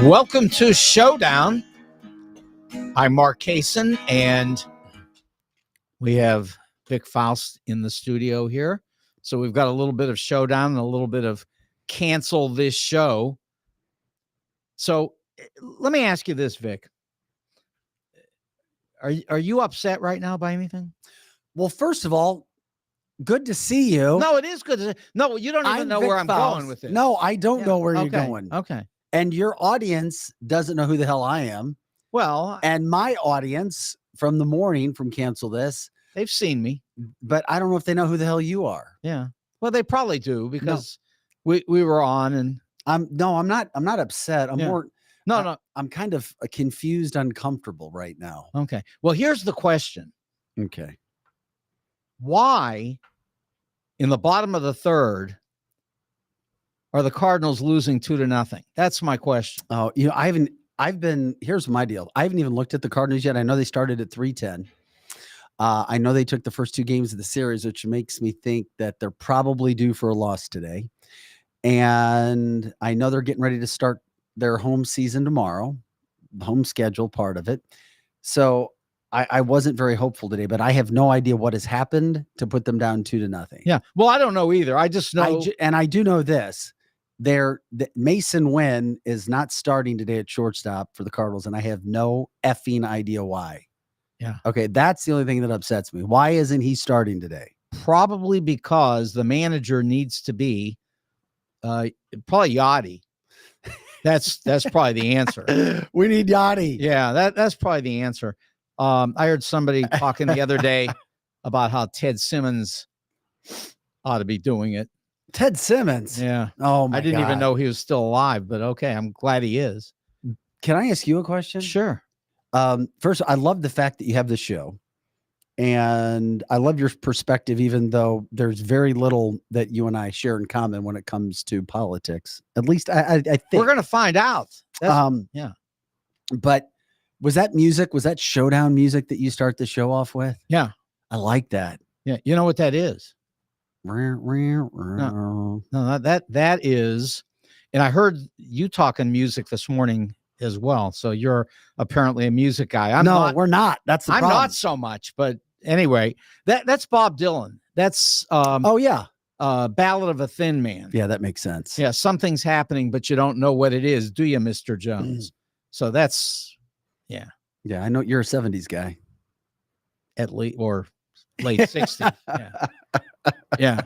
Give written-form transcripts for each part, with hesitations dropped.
Welcome to Showdown. I'm Mark Kaysen, and we have Vic Faust in the studio here. So we've got a little bit of Showdown and a little bit of cancel this show. So let me ask you this, Vic. Are you upset right now by anything? Well, first of all, good to see you. No, it is good to see. No, you don't even know Vic where I'm Faust. going with it. No, I don't know where you're going. Okay. And your audience doesn't know who the hell I am. Well, and my audience from the morning from Cancel This, they've seen me, but I don't know if they know who the hell you are. Yeah. Well, they probably do because we were on, and I'm not upset. I'm kind of confused, uncomfortable right now. Okay. Well, here's the question. Okay. Why in the bottom of the third are the Cardinals losing 2-0? That's my question. Oh, here's my deal. I haven't even looked at the Cardinals yet. I know they started at 3-10. I know they took the first two games of the series, which makes me think that they're probably due for a loss today. And I know they're getting ready to start their home season tomorrow, home schedule part of it. So I wasn't very hopeful today, but I have no idea what has happened to put them down 2-0. Yeah. Well, I don't know either. I just know. And I do know this. Mason Wynn is not starting today at shortstop for the Cardinals, and I have no effing idea why. Yeah. Okay, that's the only thing that upsets me. Why isn't he starting today? Probably because the manager needs to be probably Yachty. That's probably the answer. We need Yachty. Yeah, that's probably the answer. I heard somebody talking the other day about how Ted Simmons ought to be doing it. Ted Simmons? Yeah. Oh, my I didn't God. even know he was still alive, but okay, I'm glad he is. Can I ask you a question? Sure. First, I love the fact that you have the show, and I love your perspective, even though there's very little that you and I share in common when it comes to politics. At least I think we're going to find out. Yeah. But was that Showdown music that you start the show off with? Yeah. I like that. Yeah. You know what that is? No, that is, and I heard you talking music this morning as well. So you're apparently a music guy. We're not. That's the problem. I'm not so much, but anyway, that's Bob Dylan. That's Ballad of a Thin Man. Yeah, that makes sense. Yeah, something's happening, but you don't know what it is, do you, Mr. Jones? So that's yeah. I know you're a 70s guy, at least, or late 60s. Yeah.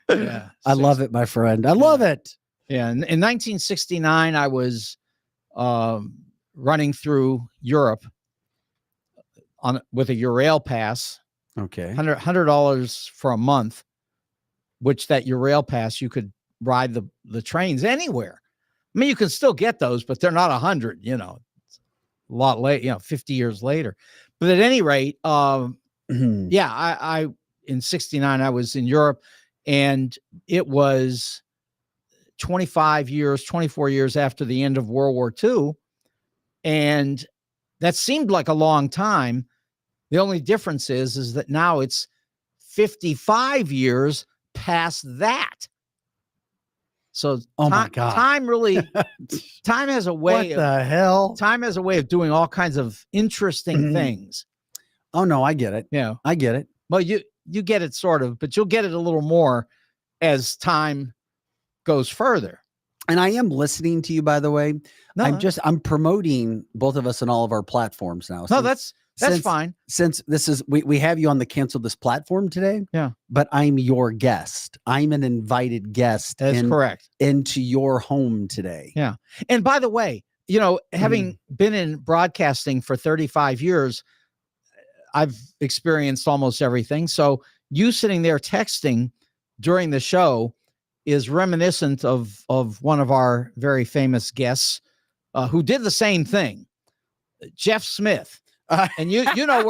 Yeah. I love it, my friend. I love it. Yeah. In 1969, I was running through Europe with a Eurail pass. Okay. $100 for a month, which that Eurail pass, you could ride the trains anywhere. I mean, you can still get those, but they're not 100, a lot late, 50 years later. But at any rate, I in 69, I was in Europe, and it was 24 years after the end of World War II. And that seemed like a long time. The only difference is that now it's 55 years past that. So my God. time has a way. What the hell? Time has a way of doing all kinds of interesting things. Oh no, I get it. Yeah, I get it. Well, you get it sort of, but you'll get it a little more as time goes further. And I am listening to you, by the way. No, I'm promoting both of us on all of our platforms now. No, that's fine. Since this is we have you on the Cancel This platform today. Yeah. But I'm your guest. I'm an invited guest. That's correct. Into your home today. Yeah. And by the way, having been in broadcasting for 35 years, I've experienced almost everything. So you sitting there texting during the show is reminiscent of one of our very famous guests who did the same thing, Jeff Smith. And you know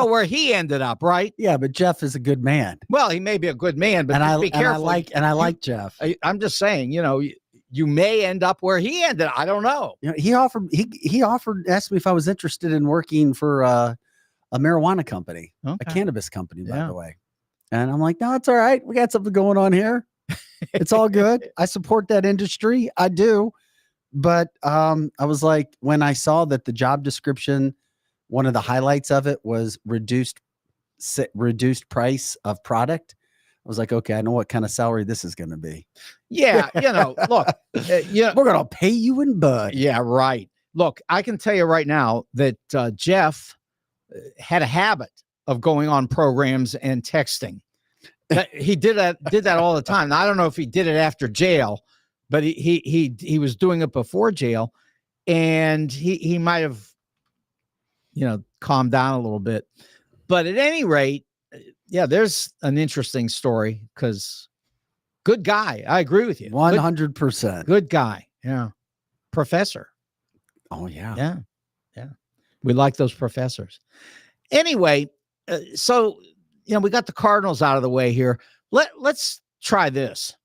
where he ended up, right? Yeah, but Jeff is a good man. Well, he may be a good man, but be careful. I like Jeff. I'm just saying, you may end up where he ended. I don't know. He asked me if I was interested in working for a marijuana company, a cannabis company, by the way. And I'm like, no, it's all right. We got something going on here. It's all good. I support that industry. I do. But I was like, when I saw that the job description, one of the highlights of it was reduced price of product. I was like, okay, I know what kind of salary this is going to be. Yeah, look, we're going to pay you in bud. Yeah, right. Look, I can tell you right now that Jeff had a habit of going on programs and texting. He did that all the time. Now, I don't know if he did it after jail, but he was doing it before jail, and he might have, calmed down a little bit. But at any rate, yeah, there's an interesting story because good guy. I agree with you. 100%. Good guy. Yeah. Professor. Oh, yeah. Yeah. Yeah. We like those professors. Anyway, so, we got the Cardinals out of the way here. Let's try this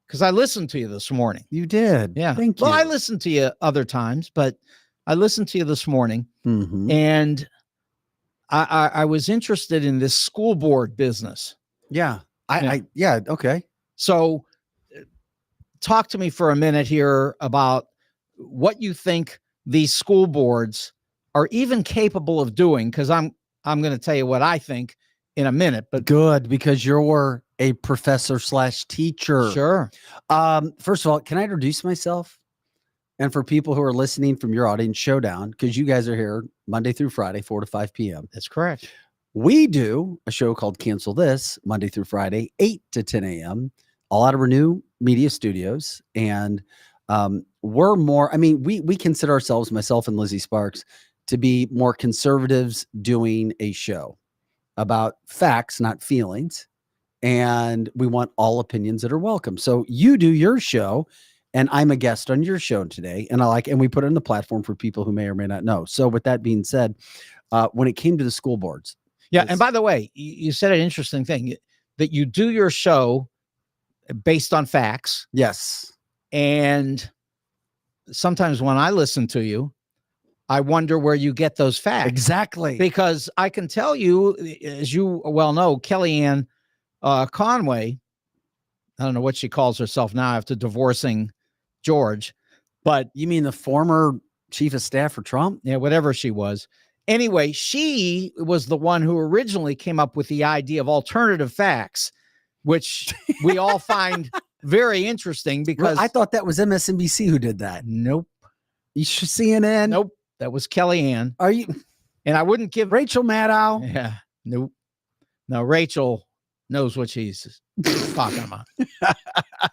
because I listened to you this morning. You did? Yeah. Thank you. Well, I listened to you other times, but I listened to you this morning, and I was interested in this school board business. Yeah. Yeah. Okay. So talk to me for a minute here about what you think these school boards are even capable of doing. Cause I'm going to tell you what I think in a minute, but good, because you're a professor / teacher. Sure. First of all, can I introduce myself? And for people who are listening from your audience, Showdown, because you guys are here Monday through Friday, 4 to 5 p.m. That's correct. We do a show called Cancel This, Monday through Friday, 8 to 10 a.m., all out of our new media studios. And we're more, we consider ourselves, myself and Lizzie Sparks, to be more conservatives doing a show about facts, not feelings. And we want all opinions that are welcome. So you do your show, and I'm a guest on your show today. And and we put it on the platform for people who may or may not know. So with that being said, when it came to the school boards. Yeah. And by the way, you said an interesting thing that you do your show based on facts. Yes. And sometimes when I listen to you, I wonder where you get those facts. Exactly. Because I can tell you, as you well know, Kellyanne Conway, I don't know what she calls herself now after divorcing George, but you mean the former chief of staff for Trump? Yeah, whatever she was. Anyway, she was the one who originally came up with the idea of alternative facts, which we all find very interesting because I thought that was MSNBC who did that. Nope. You should CNN. Nope. That was Kellyanne. Are you? And I wouldn't give Rachel Maddow. Yeah. Nope. No, Rachel knows what she's talking about.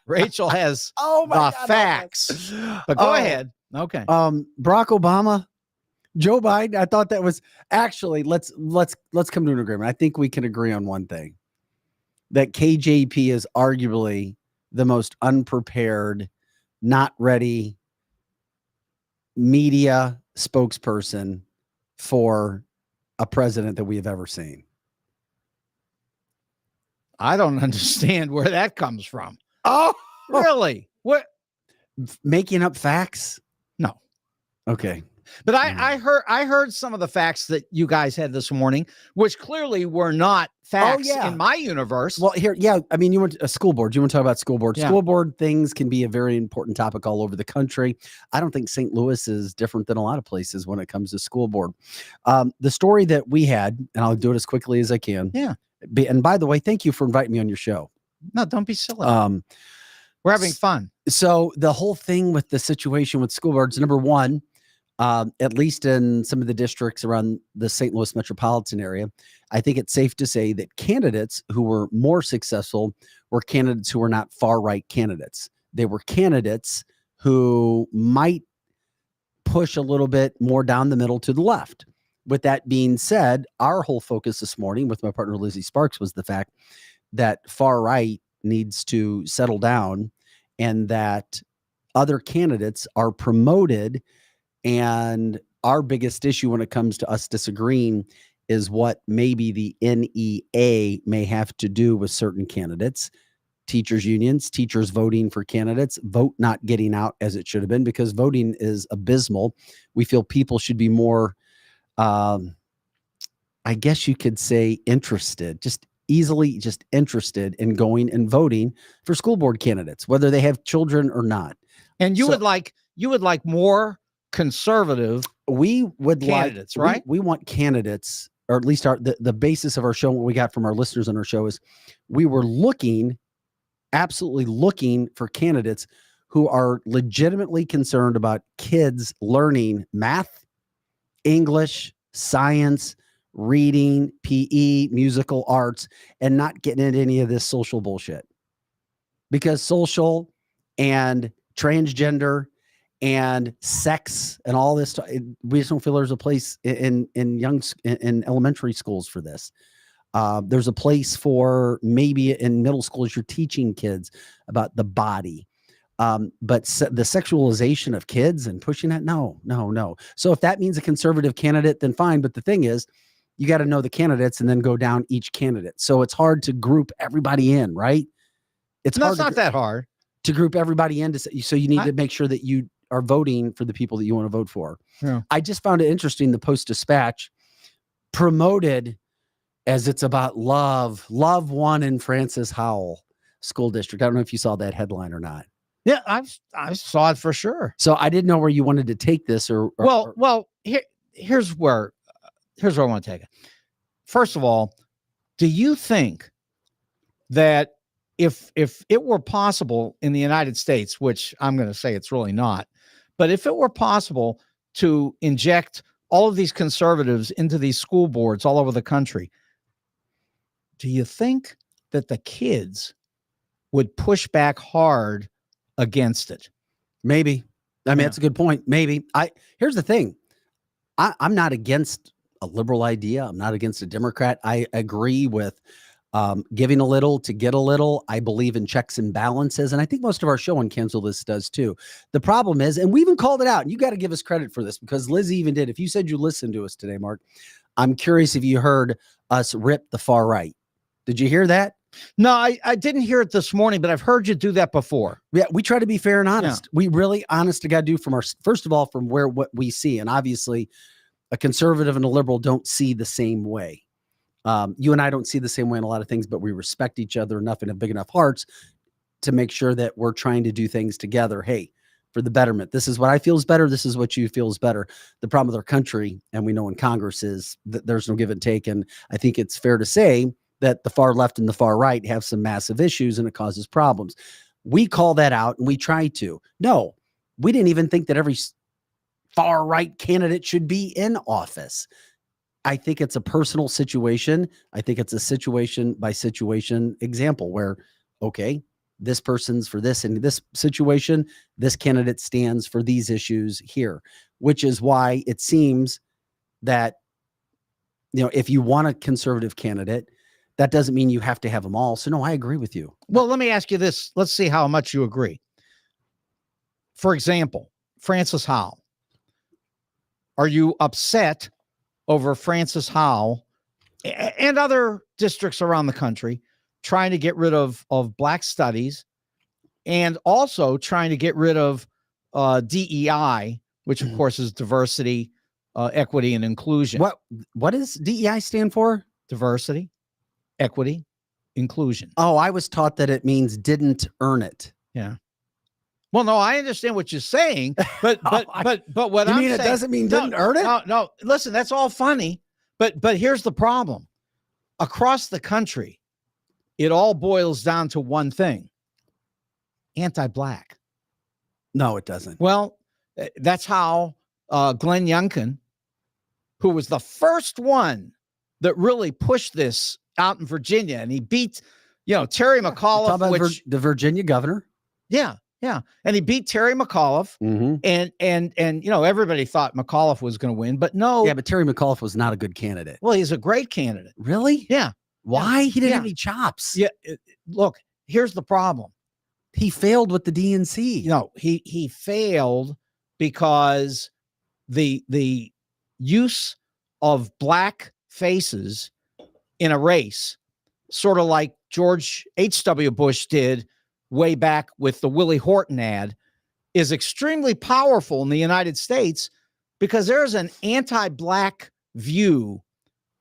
Rachel has the facts. But go ahead. Okay. Barack Obama, Joe Biden. I thought that was actually let's come to an agreement. I think we can agree on one thing. That KJP is arguably the most unprepared, not ready media spokesperson for a president that we have ever seen. I don't understand where that comes from. Oh, really? What? Making up facts? No. Okay. But I heard some of the facts that you guys had this morning, which clearly were not facts in my universe. Well, here, yeah. I mean, you went to a school board. You want to talk about school board? Yeah. School board things can be a very important topic all over the country. I don't think St. Louis is different than a lot of places when it comes to school board. The story that we had, and I'll do it as quickly as I can. Yeah. And by the way, thank you for inviting me on your show. No, don't be silly. We're having fun. So the whole thing with the situation with school boards, number one, at least in some of the districts around the St. Louis metropolitan area, I think it's safe to say that candidates who were more successful were candidates who were not far-right candidates. They were candidates who might push a little bit more down the middle to the left. With that being said, our whole focus this morning with my partner Lizzie Sparks was the fact that far-right needs to settle down and that other candidates are promoted. And our biggest issue when it comes to us disagreeing is what maybe the NEA may have to do with certain candidates, teachers unions, teachers voting for candidates, vote not getting out as it should have been because voting is abysmal. We feel people should be more, I guess you could say interested, just interested in going and voting for school board candidates, whether they have children or not. And you would like you would like more conservative We would candidates, like, right? We want candidates, or at least the basis of our show, what we got from our listeners on our show is we were absolutely looking for candidates who are legitimately concerned about kids learning math, English, science, reading, PE, musical arts, and not getting into any of this social bullshit. Because social and transgender and sex and all this, we just don't feel there's a place in elementary schools for this. There's a place for maybe in middle school as you're teaching kids about the body. But the sexualization of kids and pushing that, no. So if that means a conservative candidate, then fine. But the thing is, you got to know the candidates and then go down each candidate. So it's hard to group everybody in, right? It's not that hard to group everybody in. So you need to make sure that you are voting for the people that you want to vote for. Yeah. I just found it interesting. The Post-Dispatch promoted as it's about love won in Francis Howell School District. I don't know if you saw that headline or not. Yeah, I saw it for sure. So I didn't know where you wanted to take this here's where I want to take it. First of all, do you think that if it were possible in the United States, which I'm going to say it's really not, but if it were possible to inject all of these conservatives into these school boards all over the country, do you think that the kids would push back hard against it? Maybe. I mean, that's a good point. Maybe. Here's the thing. I'm not against a liberal idea. I'm not against a Democrat. I agree with giving a little to get a little. I believe in checks and balances. And I think most of our show on Cancel This does too. The problem is, and we even called it out, and you got to give us credit for this because Lizzie even did. If you said you listened to us today, Mark, I'm curious if you heard us rip the far right. Did you hear that? No, I didn't hear it this morning, but I've heard you do that before. Yeah, we try to be fair and honest. Yeah. We really, honest to God, do from first of all, from what we see. And obviously, a conservative and a liberal don't see the same way. You and I don't see the same way in a lot of things, but we respect each other enough and have big enough hearts to make sure that we're trying to do things together. Hey, for the betterment. This is what I feel is better. This is what you feel is better. The problem with our country, and we know in Congress, is that there's no give and take. And I think it's fair to say that the far left and the far right have some massive issues and it causes problems. We call that out and we try to. No, we didn't even think that every far right candidate should be in office. I think it's a personal situation. I think it's a situation by situation example where, okay, this person's for this in this situation, this candidate stands for these issues here, which is why it seems that, if you want a conservative candidate, that doesn't mean you have to have them all. So no, I agree with you. Well, let me ask you this. Let's see how much you agree. For example, Francis Howell. Are you upset over Francis Howell and other districts around the country trying to get rid of Black studies and also trying to get rid of DEI, which of course is diversity, equity, and inclusion? What does DEI stand for? Diversity, equity, inclusion. Oh, I was taught that it means didn't earn it. Yeah. Well, no, I understand what you're saying, but what you I'm mean saying, it doesn't mean didn't earn it? No, listen, that's all funny, but here's the problem. Across the country, it all boils down to one thing: anti-Black. No, it doesn't. Well, that's how Glenn Youngkin, who was the first one that really pushed this out in Virginia, and he beat, Terry McAuliffe, the Virginia governor. Yeah. Yeah. And he beat Terry McAuliffe. Mm-hmm. And everybody thought McAuliffe was going to win, but no. Yeah, but Terry McAuliffe was not a good candidate. Well, he's a great candidate. Really? Yeah. Why? He didn't have any chops. Yeah. Look, here's the problem. He failed with the DNC. No, he failed because the use of Black faces in a race, sort of like George H.W. Bush did way back with the Willie Horton ad, is extremely powerful in the United States because there's an anti-Black view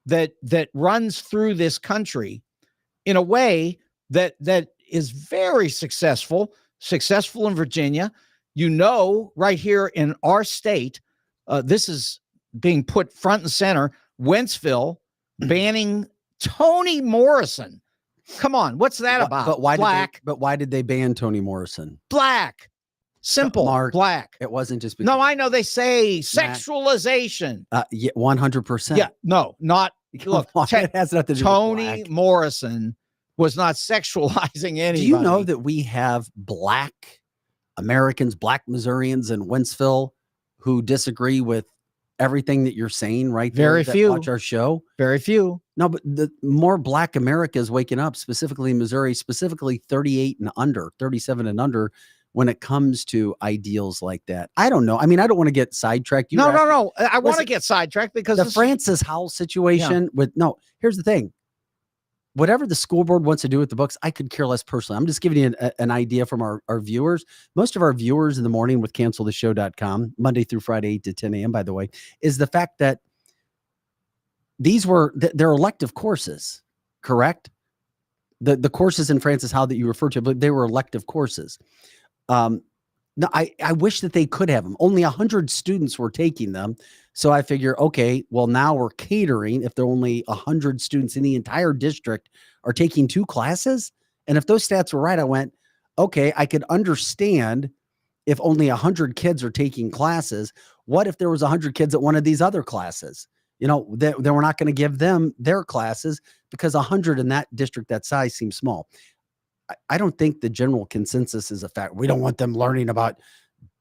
that runs through this country in a way that is very successful in Virginia. right here in our state, this is being put front and center. Wentzville banning Toni Morrison. Come on, what's that about? But why Black. why did they ban Toni Morrison? Black. Simple. Mark, black. It wasn't just because no, I know they say sexualization. Yeah, 100%. Yeah, no, not look. It has nothing to do Toni with black. Morrison was not sexualizing anybody. Do you know that we have black Americans, black Missourians in Wentzville who disagree with everything that you're saying right there? Very few. Watch our show. Very few. No, but the more black America is waking up, specifically in Missouri, specifically 38 and under, 37 and under, when it comes to ideals like that. I don't know. I mean, I don't want to get sidetracked. No. I want to get sidetracked because the Francis Howell situation here's the thing. Whatever the school board wants to do with the books, I could care less personally. I'm just giving you an idea from our viewers. Most of our viewers in the morning with canceltheshow.com, Monday through Friday, 8 to 10 a.m., by the way, is the fact that they're elective courses, correct? The courses in Francis Howell that you referred to, but they were elective courses. No, I wish that they could have them. Only 100 students were taking them. So I figure, okay, well, now we're catering if there are only 100 students in the entire district are taking 2 classes. And if those stats were right, I went, okay, I could understand if only 100 kids are taking classes. What if there was 100 kids that wanted these other classes? You know, they we're not going to give them their classes because 100 in that district that size seems small. I don't think the general consensus is a fact. We don't want them learning about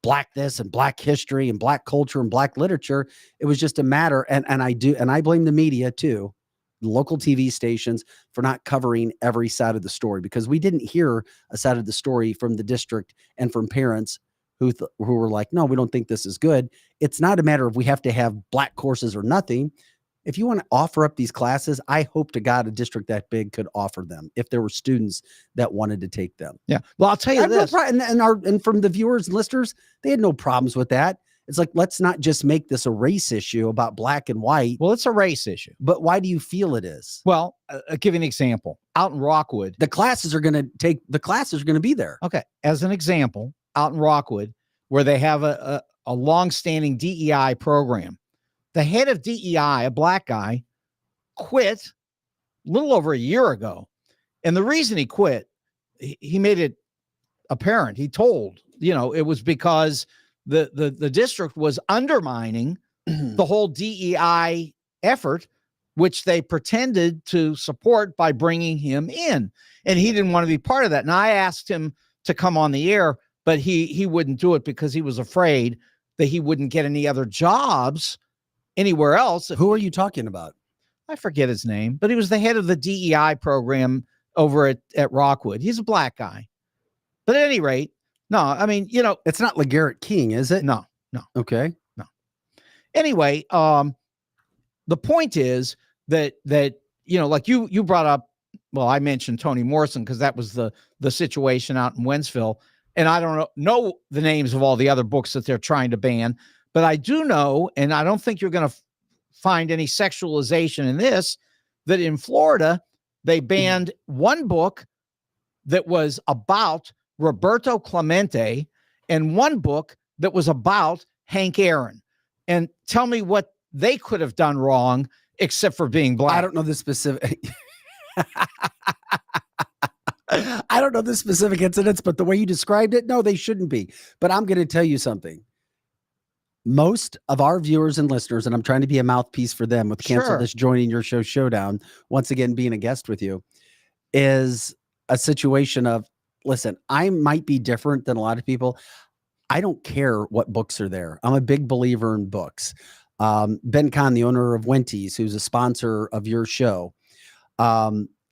black this and black history and black culture and black literature. It was just a matter. And I blame the media too, the local TV stations, for not covering every side of the story, because we didn't hear a side of the story from the district and from parents who were like, no, we don't think this is good. It's not a matter of we have to have black courses or nothing. If you want to offer up these classes, I hope to God a district that big could offer them if there were students that wanted to take them. Yeah. Well, I'll tell you this. And from the viewers and listeners, they had no problems with that. It's like, let's not just make this a race issue about black and white. Well, it's a race issue. But why do you feel it is? Well, I'll give you an example. Out in Rockwood. The classes are going to be there. Okay. As an example, out in Rockwood, where they have a long-standing DEI program, the head of DEI, a black guy, quit a little over a year ago. And the reason he quit, he made it apparent. He told, it was because the district was undermining the whole DEI effort, which they pretended to support by bringing him in. And he didn't want to be part of that. And I asked him to come on the air, but he wouldn't do it because he was afraid that he wouldn't get any other jobs anywhere else. Who are you talking about? I forget his name, but he was the head of the DEI program over at Rockwood. He's a black guy. But at any rate, no, I mean, it's not LeGarrette King, is it? No. Okay. No. Anyway, the point is that like you brought up, well, I mentioned Toni Morrison because that was the situation out in Wentzville. And I don't know the names of all the other books that they're trying to ban. But I do know, and I don't think you're going to find any sexualization in this, that in Florida, they banned one book that was about Roberto Clemente and one book that was about Hank Aaron. And tell me what they could have done wrong except for being black. I don't know the specific. I don't know the specific incidents, but the way you described it, no, they shouldn't be. But I'm going to tell you something. Most of our viewers and listeners, and I'm trying to be a mouthpiece for them with Cancel This joining your show Showdown, once again being a guest with you, is a situation of, listen, I might be different than a lot of people. I don't care what books are there. I'm a big believer in books. Ben Kahn, the owner of Wenty's, who's a sponsor of your show,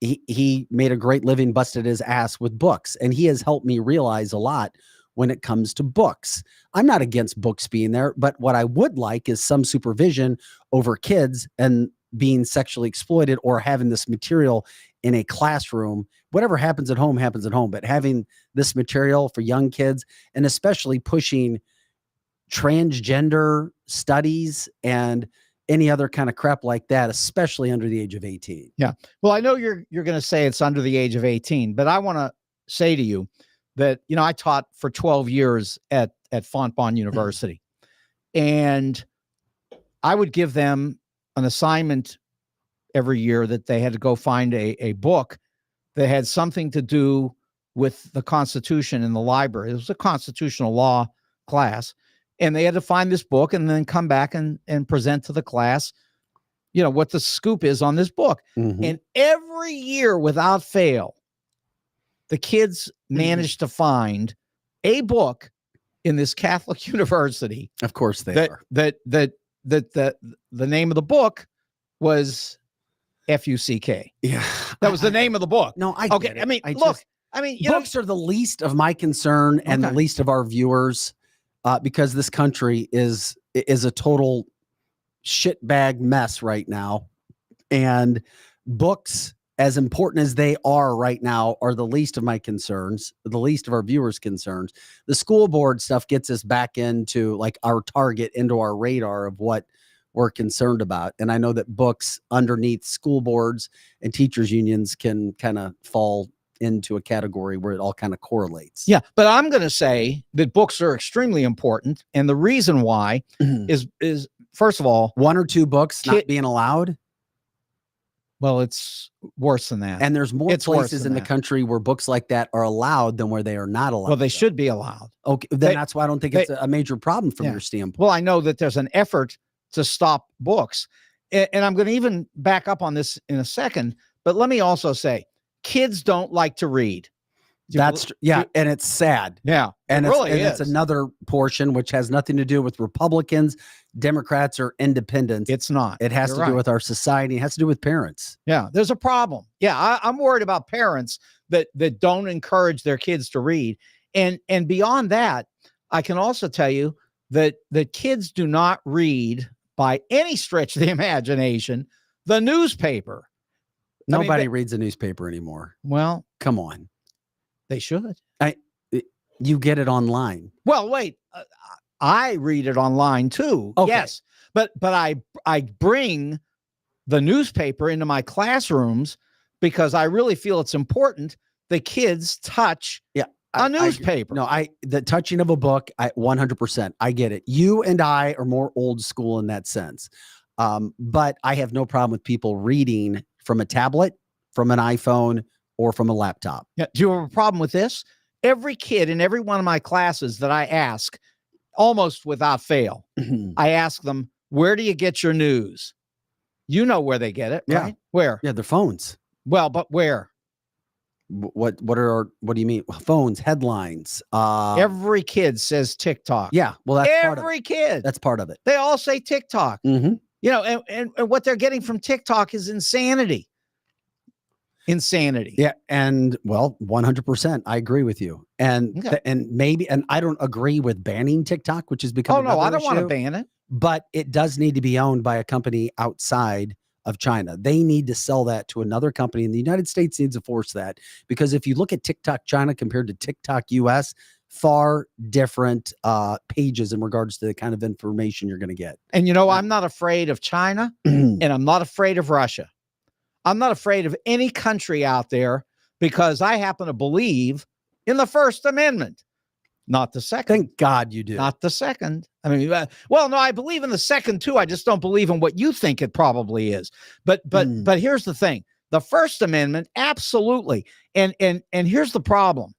he made a great living, busted his ass with books, and he has helped me realize a lot when it comes to books. I'm not against books being there, but what I would like is some supervision over kids and being sexually exploited or having this material in a classroom. Whatever happens at home, but having this material for young kids, and especially pushing transgender studies and any other kind of crap like that, especially under the age of 18. Yeah. Well, I know you're going to say it's under the age of 18, but I want to say to you that, I taught for 12 years at Fontbonne University, and I would give them an assignment every year that they had to go find a book that had something to do with the Constitution in the library. It was a constitutional law class, and they had to find this book and then come back and present to the class, what the scoop is on this book. Mhm. And every year, without fail, the kids managed to find a book in this Catholic university. Of course they are. That the name of the book was F-U-C-K. Yeah. That was the name of the book. No, I Okay. get it. I mean, Just, books are the least of my concern and the least of our viewers, because this country is a total shitbag mess right now. And books, as important as they are right now, are the least of my concerns, the least of our viewers' concerns. The school board stuff gets us back into like our target, into our radar of what we're concerned about. And I know that books underneath school boards and teachers unions can kind of fall into a category where it all kind of correlates. Yeah, but I'm going to say that books are extremely important, and the reason why is first of all, 1 or 2 books not being allowed. Well, it's worse than that. And there's more places in the country where books like that are allowed than where they are not allowed. Well, they should be allowed. Okay, then that's why I don't think it's a major problem from your standpoint. Well, I know that there's an effort to stop books, and I'm going to even back up on this in a second, but let me also say, kids don't like to read. And it's sad. Yeah, and it's another portion which has nothing to do with Republicans, Democrats, or independents. It's not. It has to do with our society. It has to do with parents. Yeah, there's a problem. Yeah, I'm worried about parents that don't encourage their kids to read, and beyond that, I can also tell you that kids do not read by any stretch of the imagination the newspaper. Nobody reads a newspaper anymore. Well, come on. They should. You get it online. Well, wait. I read it online too. Okay. Yes, but I bring the newspaper into my classrooms because I really feel it's important the kids touch a newspaper. The touching of a book, 100%. I get it. You and I are more old school in that sense. But I have no problem with people reading from a tablet, from an iPhone, or from a laptop. Yeah. Do you have a problem with this? Every kid in every one of my classes that I ask, almost without fail, I ask them, where do you get your news? You know where they get it, right? Yeah. Where? Yeah, their phones. Well, but where? What do you mean? Phones, headlines. Every kid says TikTok. Yeah, well, that's every kid. That's part of it. They all say TikTok. Mm-hmm. And what they're getting from TikTok is insanity. Insanity. Yeah, and well, 100%. I agree with you. And maybe I don't agree with banning TikTok, which has become. Oh no, I don't want to ban it. But it does need to be owned by a company outside of China. They need to sell that to another company, and the United States needs to force that, because if you look at TikTok China compared to TikTok US, far different pages in regards to the kind of information you're going to get. And I'm not afraid of China, and I'm not afraid of Russia. I'm not afraid of any country out there because I happen to believe in the First Amendment, not the Second. Thank God you do. Not the Second. I mean, no, I believe in the Second too. I just don't believe in what you think it probably is. But here's the thing: the First Amendment, absolutely. And here's the problem.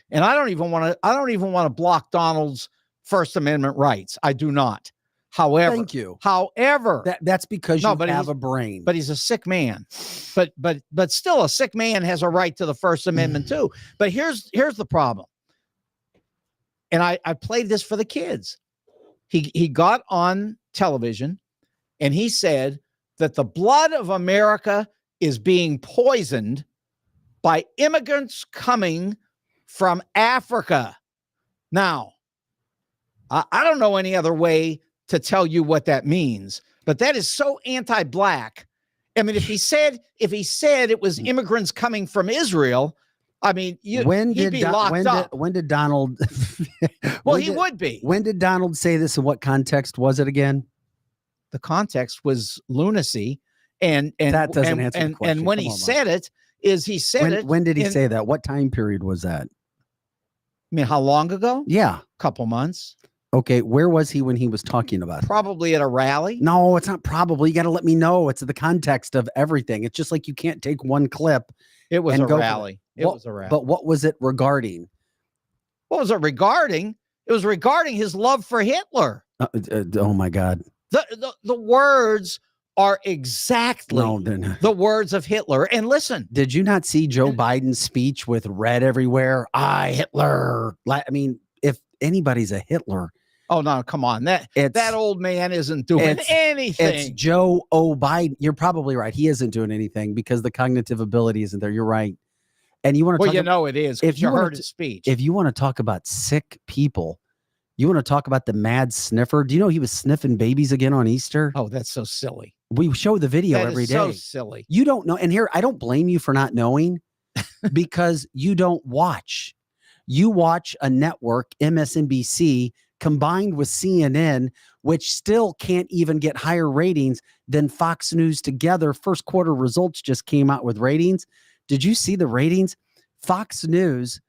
And I don't even want to block Donald's First Amendment rights. I do not. However, thank you. However, that's because you have a brain. But he's a sick man. But still, a sick man has a right to the First Amendment too. But here's the problem. And I played this for the kids. He got on television and he said that the blood of America is being poisoned by immigrants coming from Africa. Now, I don't know any other way to tell you what that means, but that is so anti-black. I mean, if he said it was immigrants coming from Israel, I mean, he'd be locked up. When did Donald? Well, he would be. When did Donald say this? In what context was it again? The context was lunacy, and that doesn't answer the question. And when he said it, he said it. When did he say that? What time period was that? I mean, how long ago? Yeah. Couple months. Okay. Where was he when he was talking about it? Probably at a rally. No, it's not probably. You got to let me know. It's the context of everything. It's just like you can't take one clip. It was and a go for rally. It was a rally. But what was it regarding? What was it regarding? It was regarding his love for Hitler. Oh my God. The words are exactly the words of Hitler. And listen, did you not see Joe Biden's speech with red everywhere? I Hitler. I mean, if anybody's a Hitler. Oh no, come on. That old man isn't doing anything. It's Joe O. Biden. You're probably right. He isn't doing anything because the cognitive ability isn't there. You're right. And you want to it is if you heard his speech. If you want to talk about sick people, you want to talk about the mad sniffer. Do you know he was sniffing babies again on Easter? Oh, that's so silly. We show the video every day. So silly. You don't know. And here, I don't blame you for not knowing because you don't watch. You watch a network, MSNBC, combined with CNN, which still can't even get higher ratings than Fox News together. First quarter results just came out with ratings. Did you see the ratings? Fox News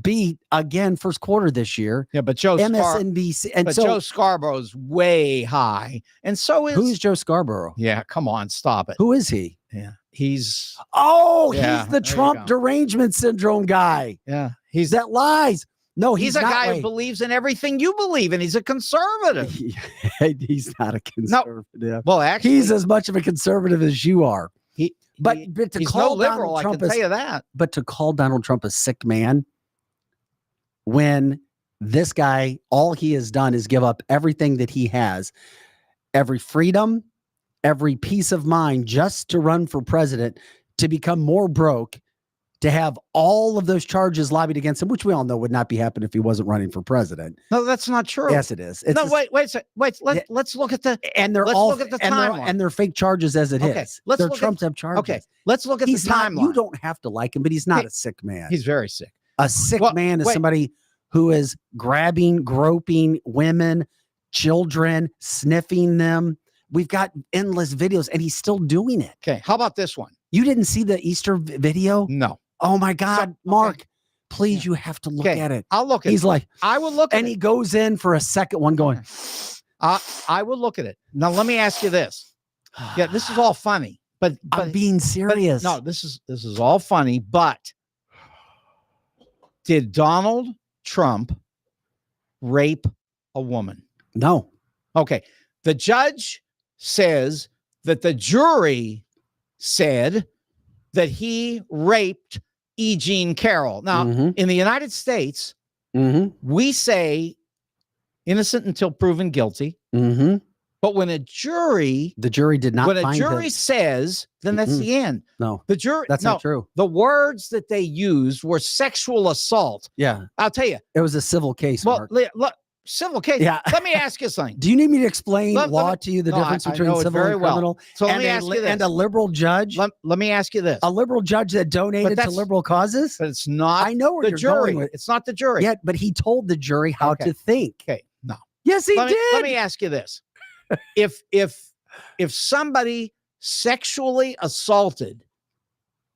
beat again first quarter this year. Yeah, but MSNBC and Joe Scarborough's way high, and so is who's Joe Scarborough? Yeah, come on, stop it. Who is he? Yeah, he's he's the Trump derangement syndrome guy. Yeah, he's that lies. No, he's a guy who believes in everything you believe in. He's a conservative. He's not a conservative. No, well, actually, he's as much of a conservative as you are. But to he's call no liberal, Donald Trump I can tell you that. But to call Donald Trump a sick man, when this guy, all he has done is give up everything that he has, every freedom, every peace of mind, just to run for president, to become more broke, to have all of those charges lobbied against him, which we all know would not be happening if he wasn't running for president. No, that's not true. Yes, it is. Wait. Let's look at the look at the timeline. And they're fake charges as it is. They're Trump's have charges. Okay, let's look at the timeline. You don't have to like him, but he's not a sick man. He's very sick. A sick man is somebody who is grabbing, groping women, children, sniffing them. We've got endless videos, and he's still doing it. Okay, how about this one? You didn't see the Easter video? No. Oh my God, Mark, please, you have to look at it. I'll look at it. He's like, I will look at it. And he goes in for a second one going, I will look at it. Now, let me ask you this. Yeah, this is all funny, but I'm being serious. No, this is all funny, but did Donald Trump rape a woman? No. Okay. The judge says that the jury said that he raped E. Jean Carroll. Now, in the United States, we say innocent until proven guilty. But when the jury did not. When a jury says, then that's the end. No, the jury. That's not true. The words that they used were sexual assault. Yeah, I'll tell you, it was a civil case. Well, Mark. look, civil case. Yeah. Let me ask you something. Do you need me to explain law to you? The difference between civil and criminal. So let me ask you this. And a liberal judge. Let me ask you this. A liberal judge that donated to liberal causes. But it's not. I know where the jury. Going with. It's not the jury. Yeah, but he told the jury how to think. Okay. No. Yes, he did. Let me ask you this. If somebody sexually assaulted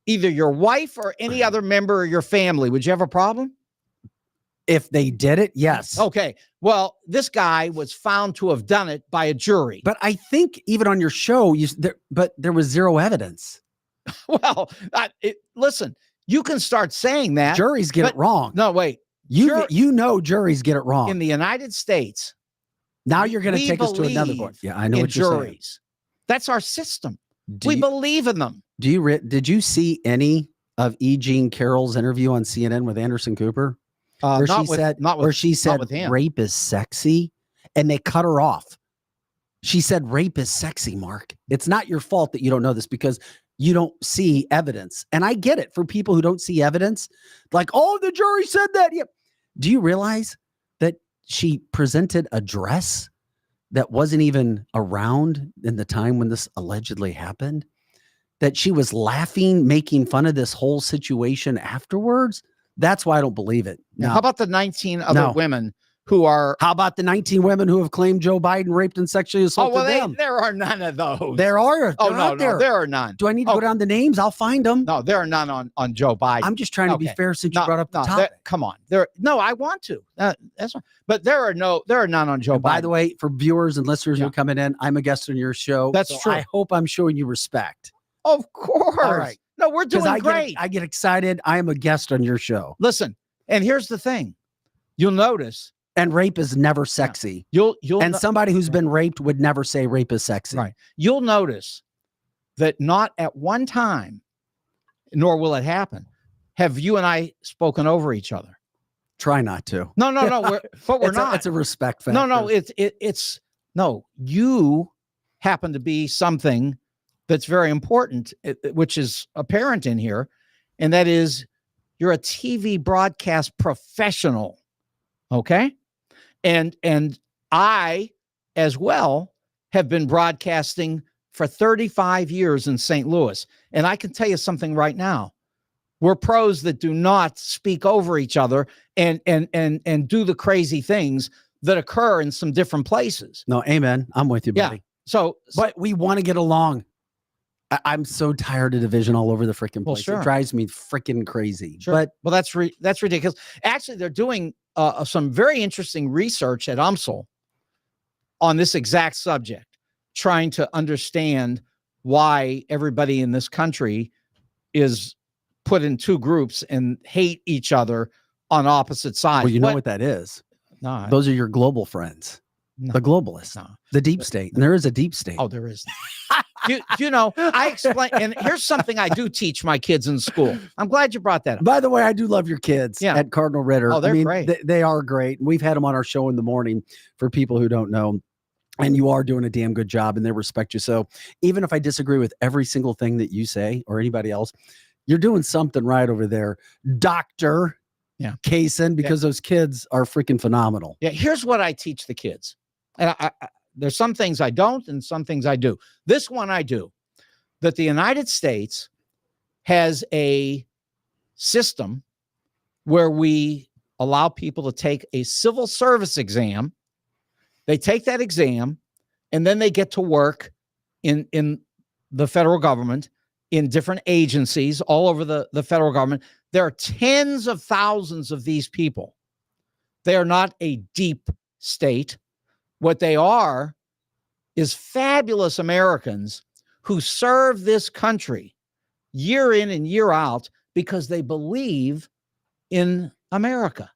either your wife or any other member of your family, would you have a problem? If they did it, yes. Okay. Well, this guy was found to have done it by a jury. But I think even on your show, there was zero evidence. Well, listen, you can start saying that. Juries get it wrong. No, wait. You know juries get it wrong. In the United States. Now you're going to take us to another point. Yeah, I know what you're saying. That's our system. We believe in them. Did you see any of E. Jean Carroll's interview on CNN with Anderson Cooper? Where she said rape is sexy, and they cut her off. She said rape is sexy, Mark. It's not your fault that you don't know this because you don't see evidence. And I get it for people who don't see evidence. Like, oh, the jury said that. Yeah. Do you realize that she presented a dress that wasn't even around in the time when this allegedly happened? That she was laughing, making fun of this whole situation afterwards? That's why I don't believe it. No. How about the 19 other women who are. How about the 19 women who have claimed Joe Biden raped and sexually assaulted them? There are none of those. There are. Oh, no, there are none. Do I need to go down the names? I'll find them. No, there are none on Joe Biden. I'm just trying to be fair since you brought up the topic. Come on. I want to. That's fine. But there are none on Joe Biden. By the way, for viewers and listeners who are coming in, I'm a guest on your show. That's true. I hope I'm showing you respect. Of course. All right. No, we're doing great. I get excited. I am a guest on your show. Listen, and here's the thing. You'll notice. And rape is never sexy. You'll somebody who's been raped would never say rape is sexy. Right. You'll notice that not at one time, nor will it happen, have you and I spoken over each other. Try not to. No. We're not. It's a respect factor. No. No. You happen to be something that's very important, which is apparent in here, and that is you're a TV broadcast professional. Okay. And I, as well, have been broadcasting for 35 years in St. Louis. And I can tell you something right now. We're pros that do not speak over each other and do the crazy things that occur in some different places. No, amen. I'm with you, buddy. Yeah. So but we want to get along. I'm so tired of division all over the freaking place. Well, sure. It drives me freaking crazy. Sure. But that's ridiculous. Actually, they're doing some very interesting research at UMSL on this exact subject, trying to understand why everybody in this country is put in two groups and hate each other on opposite sides. Well, you know what that is? No, those are your global friends. No, the globalists, the deep state. And there is a deep state. Oh, there is. you know, I explain, and here's something I do teach my kids in school. I'm glad you brought that up. By the way, I do love your kids at Cardinal Ritter. Oh, they're great. They are great. We've had them on our show in the morning for people who don't know. And you are doing a damn good job and they respect you. So even if I disagree with every single thing that you say or anybody else, you're doing something right over there, Dr. Kaysen, because those kids are freaking phenomenal. Yeah. Here's what I teach the kids. And there's some things I don't and some things I do. This one I do, that the United States has a system where we allow people to take a civil service exam. They take that exam and then they get to work in the federal government, in different agencies all over the federal government. There are tens of thousands of these people. They are not a deep state. What they are is fabulous Americans who serve this country year in and year out because they believe in America.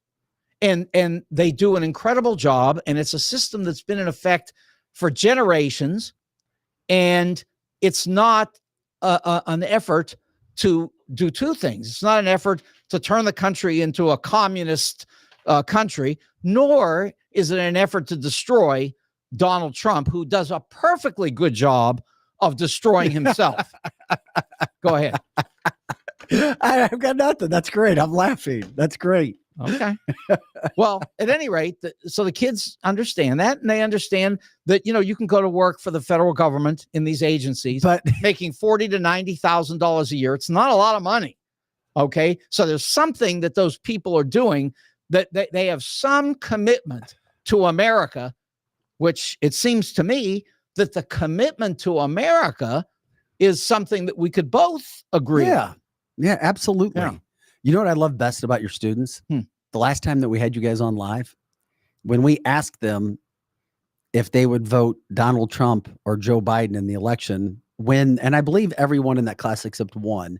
And they do an incredible job. And it's a system that's been in effect for generations. And it's not an effort to do two things. It's not an effort to turn the country into a communist country, nor is it an effort to destroy Donald Trump, who does a perfectly good job of destroying himself. Go ahead. I've got nothing. That's great. I'm laughing. That's great. Okay. Well, at any rate, so the kids understand that, and they understand that, you know, you can go to work for the federal government in these agencies, but making $40,000 to $90,000 a year. It's not a lot of money. Okay. So there's something that those people are doing, that they have some commitment to America, which it seems to me that the commitment to America is something that we could both agree on. Yeah, absolutely. Yeah. You know what I love best about your students? The last time that we had you guys on live, when we asked them if they would vote Donald Trump or Joe Biden in the election, and I believe everyone in that class except one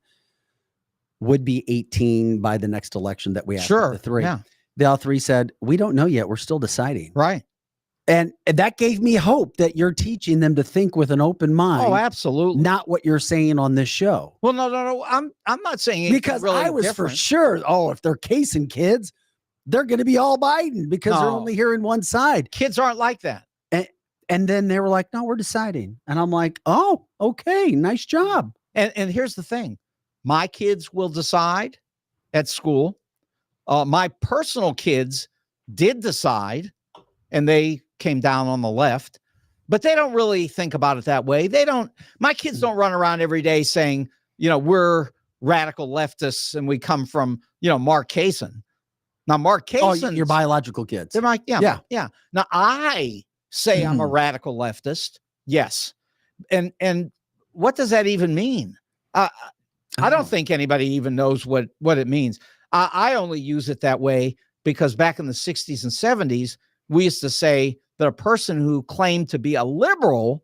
would be 18 by the next election that we asked the three. Yeah. They all three said, we don't know yet. We're still deciding. Right. And that gave me hope that you're teaching them to think with an open mind. Oh, absolutely. Not what you're saying on this show. Well, no. I'm not saying it because really I was different. For sure. Oh, if they're casing kids, they're going to be all Biden because they're only hearing one side. Kids aren't like that. And then they were like, no, we're deciding. And I'm like, oh, okay, nice job. And here's the thing. My kids will decide at school. My personal kids did decide, and they came down on the left, but they don't really think about it that way. My kids don't run around every day saying, you know, we're radical leftists and we come from, you know, Mark Kaysen. Now, Mark Kaysen, your biological kids. they're my, yeah. Now, I say I'm a radical leftist. Yes. And what does that even mean? I don't think anybody even knows what it means. I only use it that way because back in the 60s and 70s, we used to say that a person who claimed to be a liberal,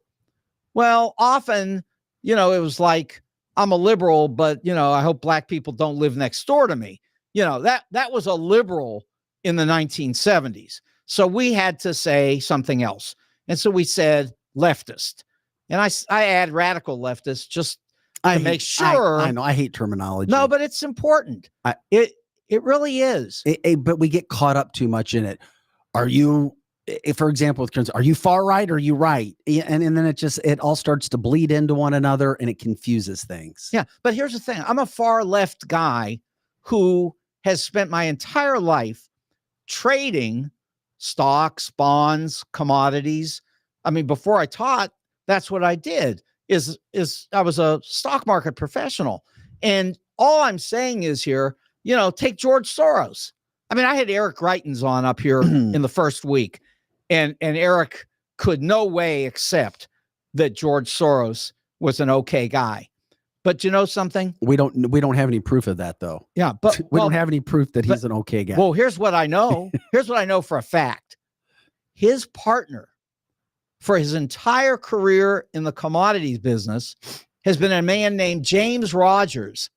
well, often, it was like, I'm a liberal, but, I hope black people don't live next door to me. That was a liberal in the 1970s. So we had to say something else. And so we said leftist. And I add radical leftist just to make sure. I know. I hate terminology. No, but it's important. It really is. But we get caught up too much in it. Are you, for example, are you far right or are you right? And then it all starts to bleed into one another and it confuses things. Yeah. But here's the thing. I'm a far left guy who has spent my entire life trading stocks, bonds, commodities. I mean, before I taught, that's what I did is I was a stock market professional. And all I'm saying is here, take George Soros. I mean, I had Eric Greitens on up here in the first week, and Eric could no way accept that George Soros was an okay guy. But you know something? We don't have any proof of that, though. Yeah, but we don't have any proof that he's an okay guy. Well, here's what I know. Here's what I know for a fact. His partner for his entire career in the commodities business has been a man named James Rogers,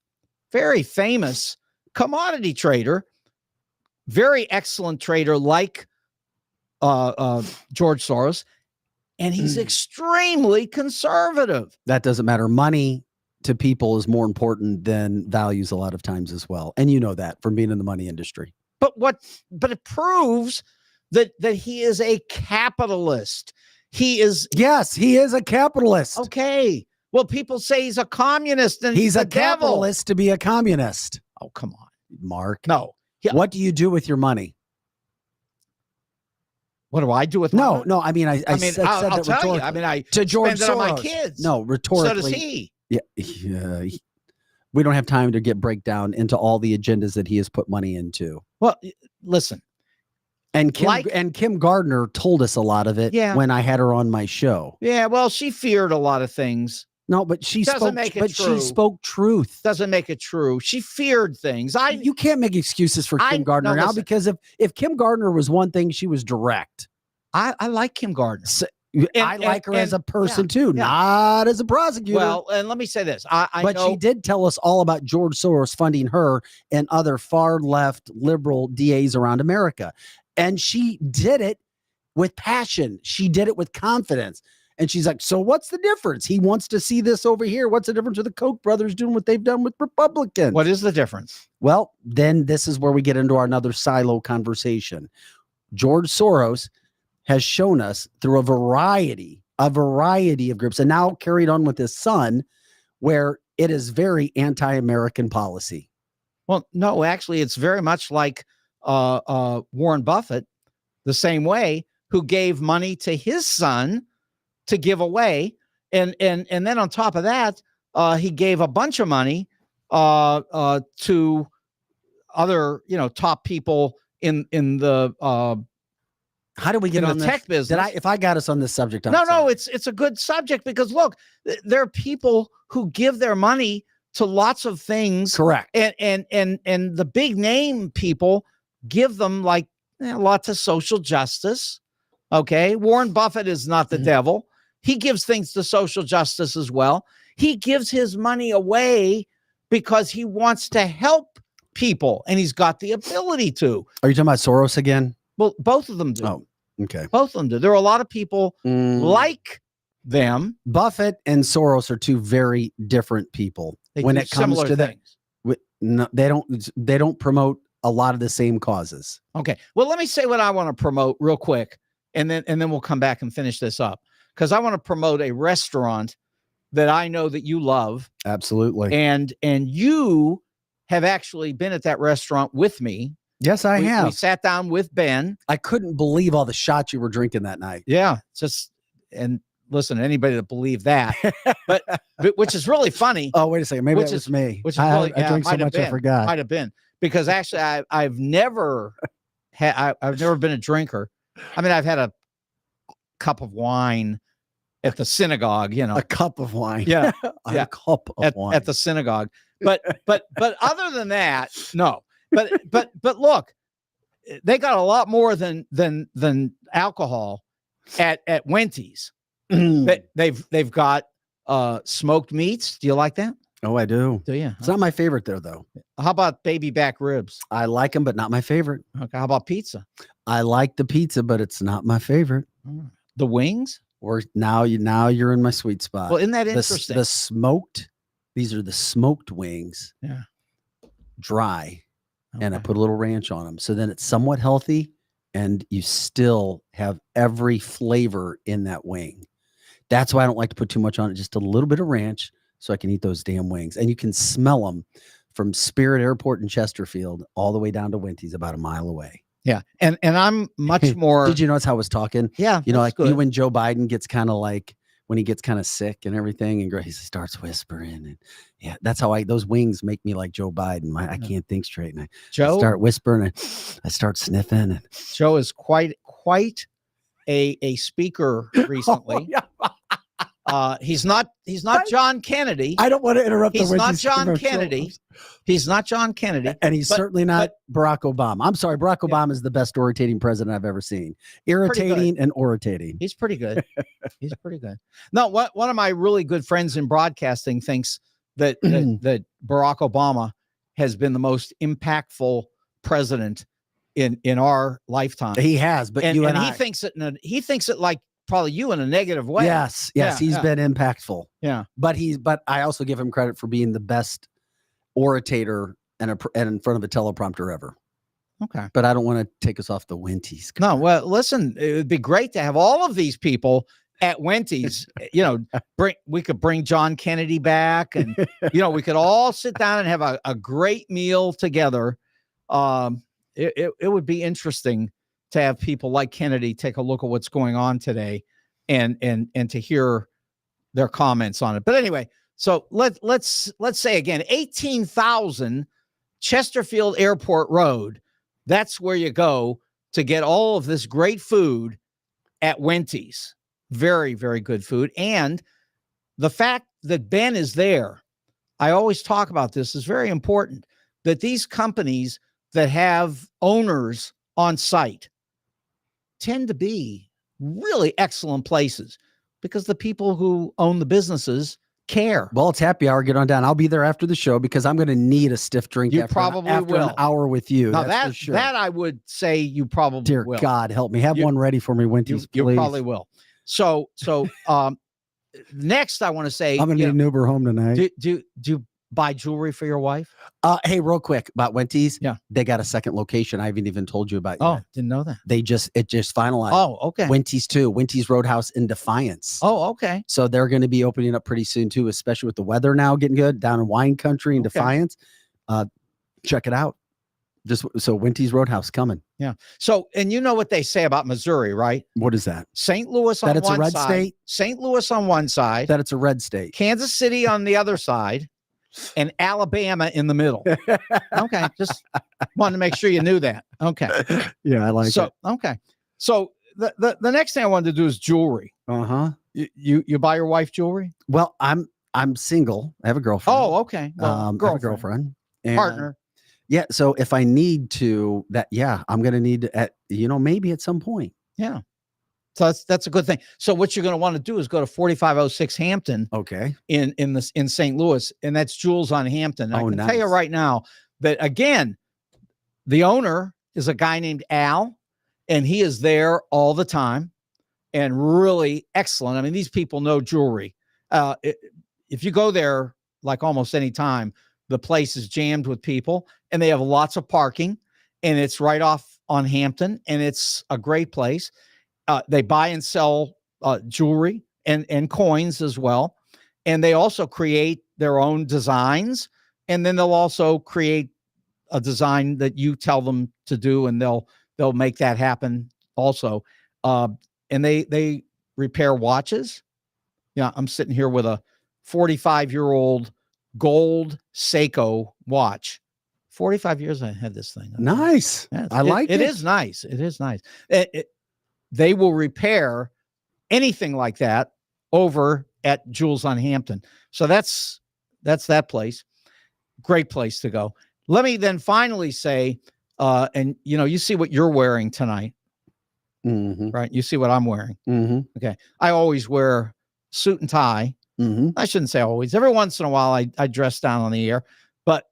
very famous commodity trader, very excellent trader like George Soros, and he's extremely conservative. That doesn't matter. Money to people is more important than values a lot of times as well. And you know that from being in the money industry. But it proves that he is a capitalist. Yes, he is a capitalist. Okay. Well, people say he's a communist and he's a devil. capitalist to be a communist. Oh, come on, Mark. No. What do you do with your money? What do I do with my money? No. I mean, I'll tell you. I mean, to George spend it Soros. on my kids. No, rhetorically. So does he. Yeah. We don't have time to get breakdown into all the agendas that he has put money into. Well, listen. And Kim Gardner told us a lot of it when I had her on my show. Yeah, well, she feared a lot of things. No, but she spoke truth. Doesn't make it true. She feared things. You can't make excuses for Kim Gardner now, because if Kim Gardner was one thing, she was direct. I like Kim Gardner. I like her as a person too, not as a prosecutor. Well, and let me say this. But she did tell us all about George Soros funding her and other far left liberal DAs around America. And she did it with passion. She did it with confidence. And she's like, so what's the difference? He wants to see this over here. What's the difference with the Koch brothers doing what they've done with Republicans? What is the difference? Well, then this is where we get into our another silo conversation. George Soros has shown us through a variety of groups, and now carried on with his son, where it is very anti-American policy. Well, no, actually, it's very much like Warren Buffett, the same way, who gave money to his son to give away, and then on top of that, he gave a bunch of money to other top people in the how do we get on the tech business? If I got us on this subject, no, it's a good subject, because look, there are people who give their money to lots of things. Correct. And the big name people give them lots of social justice. Okay. Warren Buffett is not the devil. He gives things to social justice as well. He gives his money away because he wants to help people, and he's got the ability to. Are you talking about Soros again? Well, both of them do. Oh, okay. Both of them do. There are a lot of people like them. Buffett and Soros are two very different people when it comes to things. No, they don't promote a lot of the same causes. Okay. Well, let me say what I want to promote real quick, and then we'll come back and finish this up, because I want to promote a restaurant that I know that you love. Absolutely. And you have actually been at that restaurant with me. Yes, I have. We sat down with Ben. I couldn't believe all the shots you were drinking that night. Yeah. And listen, anybody that believed that, but which is really funny. Oh, wait a second. Maybe it was me. Which is really, I drink so much I forgot. Might have been. because actually I've never I've never been a drinker. I mean, I've had a cup of wine at the synagogue, you know, A cup of wine. Yeah. A cup of wine. at the synagogue. But other than that, no. But look, they got a lot more than alcohol at Wendy's. They've got smoked meats. Do you like that? Oh, I do. Do you? It's not my favorite there, though. How about baby back ribs? I like them, but not my favorite. Okay. How about pizza? I like the pizza, but it's not my favorite. The wings? Or now you're in my sweet spot. Well, isn't that interesting? The smoked. These are the smoked wings. Yeah. Dry. Okay. And I put a little ranch on them. So then it's somewhat healthy and you still have every flavor in that wing. That's why I don't like to put too much on it. Just a little bit of ranch so I can eat those damn wings. And you can smell them from Spirit Airport in Chesterfield all the way down to Winty's about a mile away. Yeah. And I'm much more. Did you notice how I was talking? Yeah. You know, like good. when Joe Biden gets kind of like, when he gets kind of sick and everything, and he starts whispering, and yeah, that's how those wings make me like Joe Biden. I can't think straight, and I start whispering, and I start sniffing. And Joe is quite a speaker recently. He's not John Kennedy. I don't want to interrupt. He's not John Kennedy. He's not John Kennedy, and he's certainly not Barack Obama. I'm sorry, Barack Obama is the best irritating president I've ever seen. Irritating and orating. He's pretty good. He's pretty good. No, one of my really good friends in broadcasting thinks that that Barack Obama has been the most impactful president in our lifetime. He has, but he thinks it like probably you in a negative way. Yes, he's been impactful. Yeah, but I also give him credit for being the best orator and in front of a teleprompter ever. Okay, but I don't want to take us off the Wendy's. No, well, listen, it would be great to have all of these people at Wendy's. You know, we could bring John Kennedy back, and you know, we could all sit down and have a great meal together. It would be interesting to have people like Kennedy take a look at what's going on today, and to hear their comments on it. But anyway, so let's say again, 18,000 Chesterfield Airport Road. That's where you go to get all of this great food at Wendy's. Very, very good food. And the fact that Ben is there, I always talk about this, is very important, that these companies that have owners on site tend to be really excellent places because the people who own the businesses care. Well, it's happy hour. Get on down. I'll be there after the show because I'm going to need a stiff drink. You after probably after will. An hour with you. Now that's for sure. that I would say you probably Dear will. God, help me. Have one ready for me, Wendy's, please. You probably will. So next I want to say I'm going to need an Uber home tonight. Do you buy jewelry for your wife? Hey, real quick about Wendy's. Yeah. They got a second location. I haven't even told you about Oh, yet. didn't know that. It just finalized. Oh, okay. Wendy's too. Wendy's Roadhouse in Defiance. Oh, okay. So they're going to be opening up pretty soon too, especially with the weather now getting good down in wine country in Defiance. Check it out. So Wendy's Roadhouse coming. Yeah. So, and you know what they say about Missouri, right? What is that? St. Louis on that it's one a red side, state? St. Louis on one side, That it's a red state. Kansas City on the other side, and Alabama in the middle. Okay. Just wanted to make sure you knew that. Okay. Yeah, I like it. Okay. So the next thing I wanted to do is jewelry. Uh-huh. You buy your wife jewelry? Well, I'm single. I have a girlfriend. Oh, okay. Well, I have a girlfriend. And, partner. Yeah. So if I need to, I'm going to need maybe at some point. Yeah. So that's a good thing. So what you're going to want to do is go to 4506 Hampton. Okay. In St. Louis, and that's Jewels on Hampton. I can tell you right now that again, the owner is a guy named Al, and he is there all the time, and really excellent. I mean, these people know jewelry. If you go there, like almost any time, the place is jammed with people, and they have lots of parking, and it's right off on Hampton, and it's a great place. They buy and sell jewelry and coins as well. And they also create their own designs. And then they'll also create a design that you tell them to do, and they'll make that happen also. And they repair watches. Yeah, I'm sitting here with a 45-year-old gold Seiko watch 45 years I had this thing. Nice. Yeah, I like it. It is nice. It is nice. They will repair anything like that over at Jules on Hampton. So that's that place. Great place to go. Let me then finally say, and you see what you're wearing tonight, right? You see what I'm wearing. Okay. I always wear suit and tie. I shouldn't say always. Every once in a while, I dress down on the air,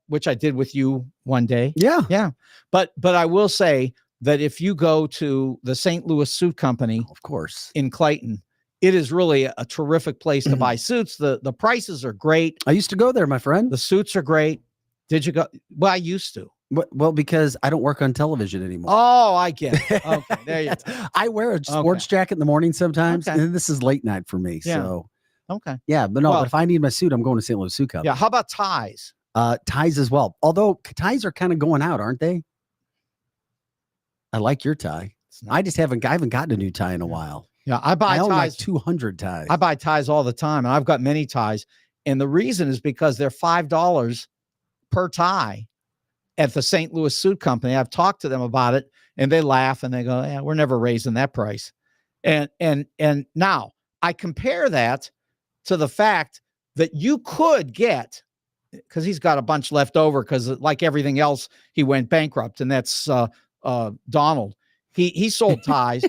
which I did with you one day. Yeah. But I will say that if you go to the St. Louis Suit Company, of course, in Clayton, it is really a terrific place to buy suits. The prices are great. I used to go there, my friend. The suits are great. Did you go? Well, I used to. Well, because I don't work on television anymore. Oh, I get it. Okay, there you go. I wear a sports jacket in the morning sometimes, Okay. and this is late night for me. Yeah. So, okay. Yeah, but no, but if I need my suit, I'm going to St. Louis Suit Company. Yeah. How about ties? Ties as well. Although ties are kind of going out, aren't they? I like your tie. I haven't gotten a new tie in a while. Yeah, I buy own ties. Like 200 ties. I buy ties all the time, and I've got many ties. And the reason is because they're $5 per tie at the St. Louis Suit Company. I've talked to them about it, and they laugh and they go, "Yeah, we're never raising that price." And now I compare that to the fact that you could get, because he's got a bunch left over, because like everything else, he went bankrupt, and that's Donald. He sold ties,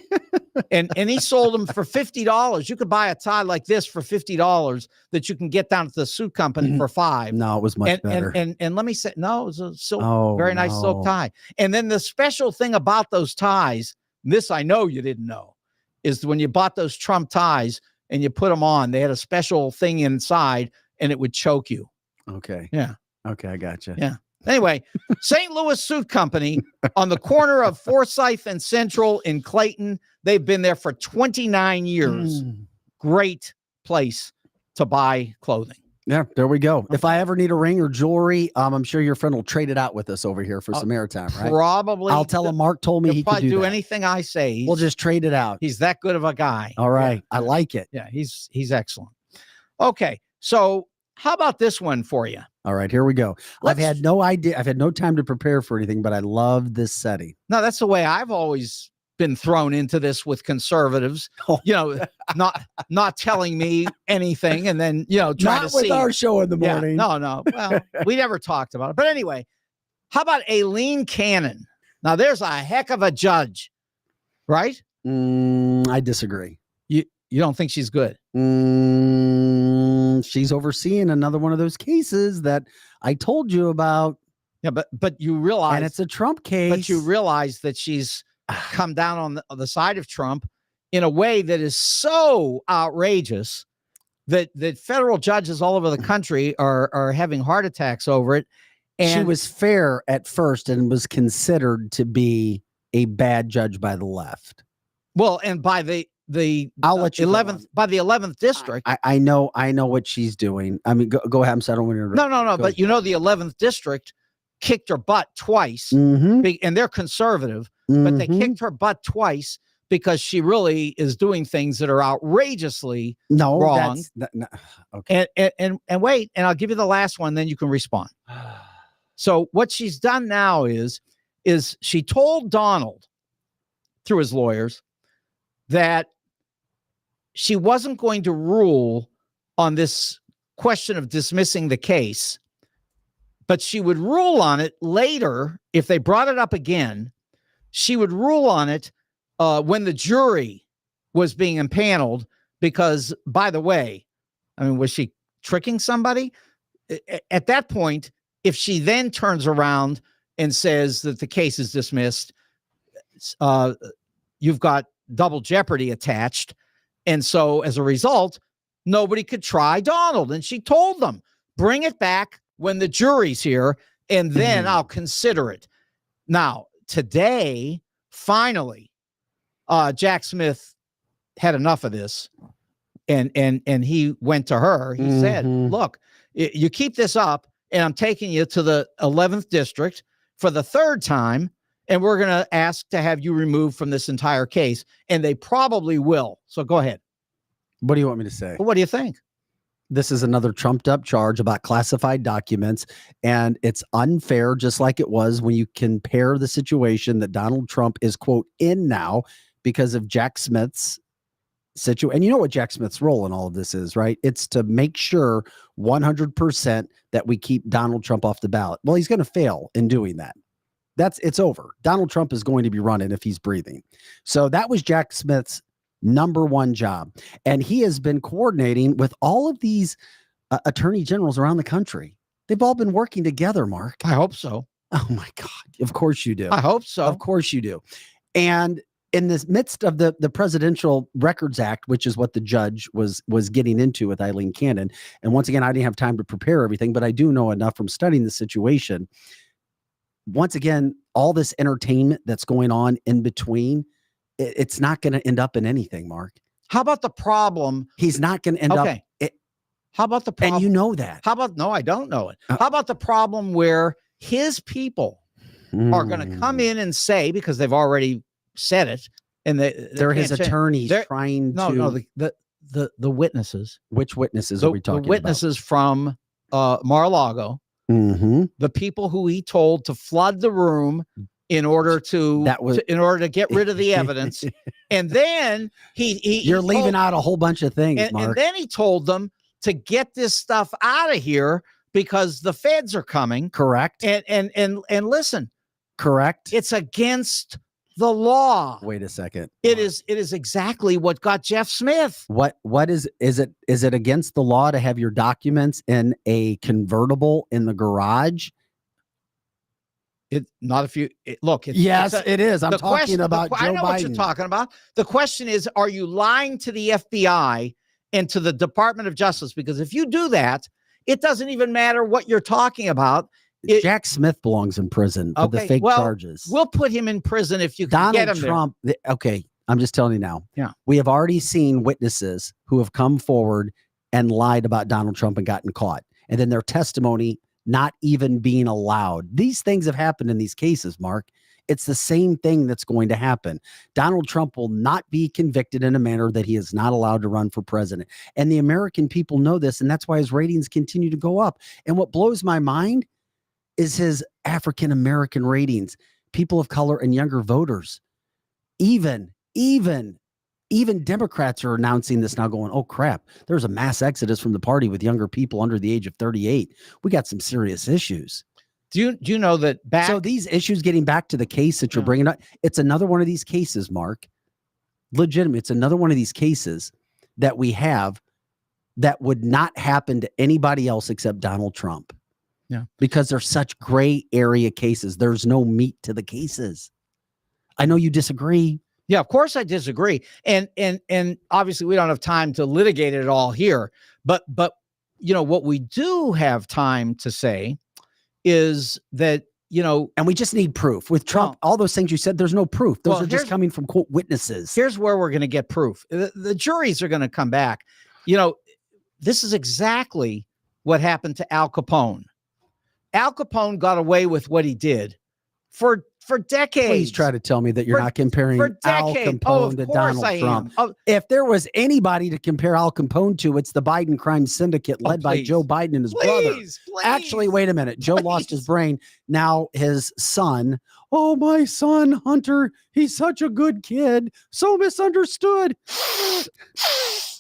and he sold them for $50. You could buy a tie like this for $50 that you can get down to the suit company for $5. No, it was much better. And let me say, no, it was a silk, very nice silk tie. And then the special thing about those ties, this I know you didn't know, is when you bought those Trump ties and you put them on, they had a special thing inside, and it would choke you. Okay. Yeah. Okay, I gotcha. Yeah. Anyway, St. Louis Suit Company on the corner of Forsyth and Central in Clayton. They've been there for 29 years. Great place to buy clothing. Yeah, there we go. If I ever need a ring or jewelry, I'm sure your friend will trade it out with us over here for some airtime, right? Probably. I'll tell him Mark told me he could do that. Anything I say. We'll just trade it out. He's that good of a guy. All right. Yeah. I like it. Yeah, he's excellent. Okay, so how about this one for you? All right, here we go. I've had no idea. I've had no time to prepare for anything, but I love this setting. No, that's the way I've always been thrown into this with conservatives. Not telling me anything, and then trying to see. Not with our show in the morning. Yeah, no. Well, we never talked about it. But anyway, how about Aileen Cannon? Now, there's a heck of a judge, right? I disagree. You don't think she's good? She's overseeing another one of those cases that I told you about. Yeah, but you realize, and it's a Trump case. But you realize that she's come down on the side of Trump in a way that is so outrageous that federal judges all over the country are having heart attacks over it. And she was fair at first and was considered to be a bad judge by the left. Well, and by the I'll let you 11th by the 11th district. I know what she's doing. I mean, go ahead. I'm sorry, I don't want to. No. But the 11th district kicked her butt twice, and they're conservative, but they kicked her butt twice because she really is doing things that are outrageously wrong. Okay. And wait, and I'll give you the last one, then you can respond. So what she's done now is she told Donald through his lawyers that she wasn't going to rule on this question of dismissing the case, but she would rule on it later. If they brought it up again, she would rule on it when the jury was being impaneled, because, by the way, I mean, was she tricking somebody? At that point, if she then turns around and says that the case is dismissed, you've got double jeopardy attached. And so as a result, nobody could try Donald. And she told them, bring it back when the jury's here, and then I'll consider it. Now, today, finally, Jack Smith had enough of this. And he went to her. He said, look, you keep this up, and I'm taking you to the 11th district for the third time, and we're going to ask to have you removed from this entire case. And they probably will. So go ahead. What do you want me to say? Well, what do you think? This is another trumped up charge about classified documents, and it's unfair, just like it was when you compare the situation that Donald Trump is, quote, in now because of Jack Smith's situation. And you know what Jack Smith's role in all of this is, right? It's to make sure 100% that we keep Donald Trump off the ballot. Well, he's going to fail in doing that. It's over. Donald Trump is going to be running if he's breathing. So that was Jack Smith's number one job. And he has been coordinating with all of these attorney generals around the country. They've all been working together, Mark. I hope so. Oh my God. Of course you do. I hope so. Of course you do. And in the midst of the Presidential Records Act, which is what the judge was getting into with Eileen Cannon. And once again, I didn't have time to prepare everything, but I do know enough from studying the situation. Once again, all this entertainment that's going on in between, it's not going to end up in anything, Mark. How about the problem? He's not going to end up. How about the problem? And you know that. How about, no, I don't know it. How about the problem where his people are going to come in and say, because they've already said it, and they're his attorneys trying to. The witnesses. Which witnesses are we talking about? The witnesses from Mar-a-Lago. Mm-hmm. The people who he told to flood the room in order to get rid of the evidence. And then you're leaving out a whole bunch of things, Mark. And then he told them to get this stuff out of here because the feds are coming. Correct. And listen. Correct. It's against the law. Wait a second. It is exactly what got Jeff Smith. What is it against the law to have your documents in a convertible in the garage? Not if you look. Yes, it is. I'm talking about Joe Biden. I know what you're talking about. The question is, are you lying to the FBI and to the Department of Justice? Because if you do that, it doesn't even matter what you're talking about. Jack Smith belongs in prison for the fake charges. We'll put him in prison if you can get him Trump, there. Okay, I'm just telling you now. Yeah. We have already seen witnesses who have come forward and lied about Donald Trump and gotten caught. And then their testimony not even being allowed. These things have happened in these cases, Mark. It's the same thing that's going to happen. Donald Trump will not be convicted in a manner that he is not allowed to run for president. And the American people know this, and that's why his ratings continue to go up. And what blows my mind is his African-American ratings, people of color and younger voters. Even Democrats are announcing this now, going, oh crap, there's a mass exodus from the party with younger people under the age of 38. We got some serious issues. Do you know that So these issues, getting back to the case that you're bringing up, it's another one of these cases, Mark. Legitimate. It's another one of these cases that we have that would not happen to anybody else except Donald Trump. Yeah. Because they're such gray area cases. There's no meat to the cases. I know you disagree. Yeah, of course I disagree. And obviously we don't have time to litigate it all here. But you know, what we do have time to say is that, you know, and we just need proof. With Trump, all those things you said, there's no proof. Those are just coming from, quote, witnesses. Here's where we're going to get proof. The juries are going to come back. You know, this is exactly what happened to Al Capone. Al Capone got away with what he did for decades. Please try to tell me that you're not comparing Al Capone to Donald Trump. If there was anybody to compare Al Capone to, it's the Biden crime syndicate led by Joe Biden and his brother. Actually, wait a minute. Joe lost his brain. Now his son, my son, Hunter, he's such a good kid. So misunderstood.